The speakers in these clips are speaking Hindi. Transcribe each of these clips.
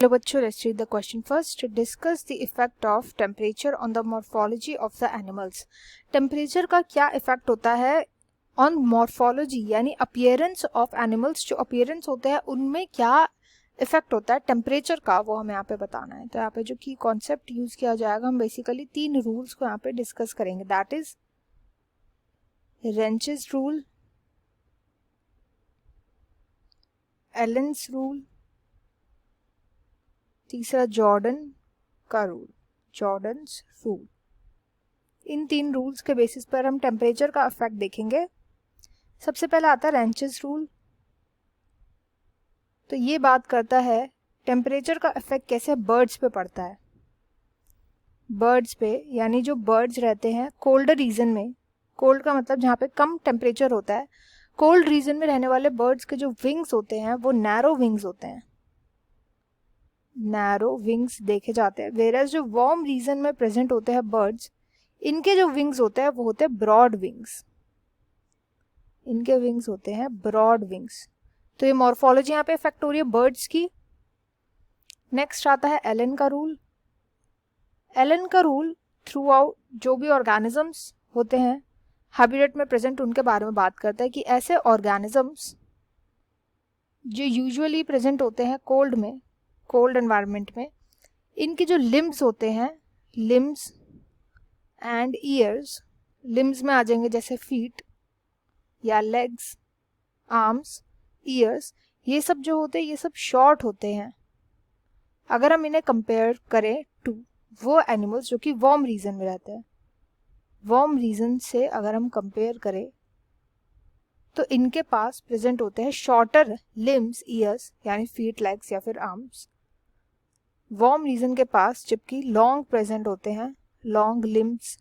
हेलो बच्चों, let's read the question first. Discuss the effect of temperature on the morphology of the animals. Temperature का क्या इफेक्ट होता है ऑन मॉर्फोलॉजी यानी अपीयरेंस ऑफ एनिमल्स. जो अपीयरेंस होते हैं उनमें क्या इफेक्ट होता है टेम्परेचर का, वो हमें यहाँ पे बताना है. तो यहाँ पे जो की कॉन्सेप्ट यूज किया जाएगा, हम बेसिकली 3 रूल्स को यहाँ पे डिस्कस करेंगे. That is ranches rule, एलेंस rule, तीसरा जॉर्डन का रूल, जॉर्डन्स रूल. इन 3 रूल्स के बेसिस पर हम टेम्परेचर का इफेक्ट देखेंगे. सबसे पहले आता है रेंचेस रूल. तो ये बात करता है टेम्परेचर का इफेक्ट कैसे बर्ड्स पे पड़ता है. बर्ड्स पे यानी जो बर्ड्स रहते हैं कोल्ड रीजन में, कोल्ड का मतलब जहाँ पे कम टेम्परेचर होता है, कोल्ड रीजन में रहने वाले बर्ड्स के जो विंग्स होते हैं वो नैरो विंग्स होते हैं, नैरो विंग्स देखे जाते हैं. वेरएज जो वार्म रीजन में प्रेजेंट होते हैं बर्ड्स, इनके जो विंग्स होते हैं वो होते हैं ब्रॉड विंग्स. इनके विंग्स होते हैं ब्रॉड विंग्स. तो ये मॉर्फोलॉजी यहाँ पे इफेक्ट हो रही है बर्ड्स की. नेक्स्ट आता है एलन का रूल. एलन का रूल थ्रू आउट जो भी ऑर्गेनिजम्स होते हैं हैबिटेट में प्रेजेंट, उनके बारे में बात करता है कि ऐसे ऑर्गेनिजम्स जो यूजुअली प्रेजेंट होते हैं कोल्ड में, कोल्ड एनवायरनमेंट में, इनके जो लिम्ब्स होते हैं, लिम्ब्स एंड ईयर्स, लिम्ब्स में आ जाएंगे जैसे फीट या लेग्स, आर्म्स, ईयर्स, ये सब जो होते हैं ये सब शॉर्ट होते हैं अगर हम इन्हें कंपेयर करें टू वो एनिमल्स जो कि वार्म रीजन में रहते हैं. वार्म रीजन से अगर हम कंपेयर करें तो इनके पास प्रेजेंट होते हैं शॉर्टर लिम्ब्स, ईयर्स यानी फीट, लेग्स या फिर आर्म्स. वार्म रीजन के पास जबकि लॉन्ग प्रेजेंट होते हैं, लॉन्ग लिम्ब्स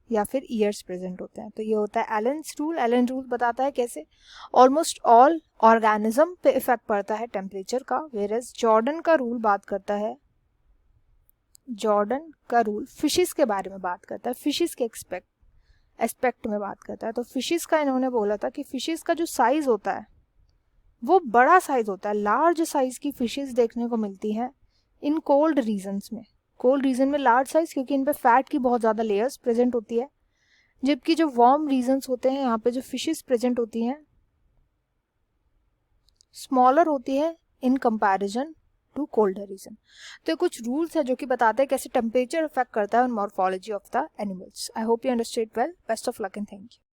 या फिर ईयर्स प्रेजेंट होते हैं. तो ये होता है एलेंस रूल. एलन रूल बताता है कैसे ऑलमोस्ट ऑल ऑर्गेनिज्म पे इफेक्ट पड़ता है टेम्परेचर का. वेरएज जॉर्डन का रूल बात करता है, जॉर्डन का रूल फिशेस के बारे में बात करता है, फिशेस के एस्पेक्ट में बात करता है. तो फिशेस का इन्होंने बोला था कि फिशेस का जो साइज होता है वो बड़ा साइज होता है, लार्ज साइज की फिशेस देखने को मिलती हैं इन कोल्ड रीजन्स में. कोल्ड रीजन में लार्ज साइज क्योंकि इन पे फैट की बहुत ज़्यादा लेयर्स प्रेजेंट होती है, जबकि जो वार्म रीजन्स होते हैं यहाँ पे जो फिशेस प्रेजेंट होती हैं स्मॉलर होती है in comparison to colder region. तो कुछ रूल्स है जो कि बताते हैं कैसे टेम्परेचर इफेक्ट करता है on morphology of the animals. I hope you understand well. Best of luck and thank you.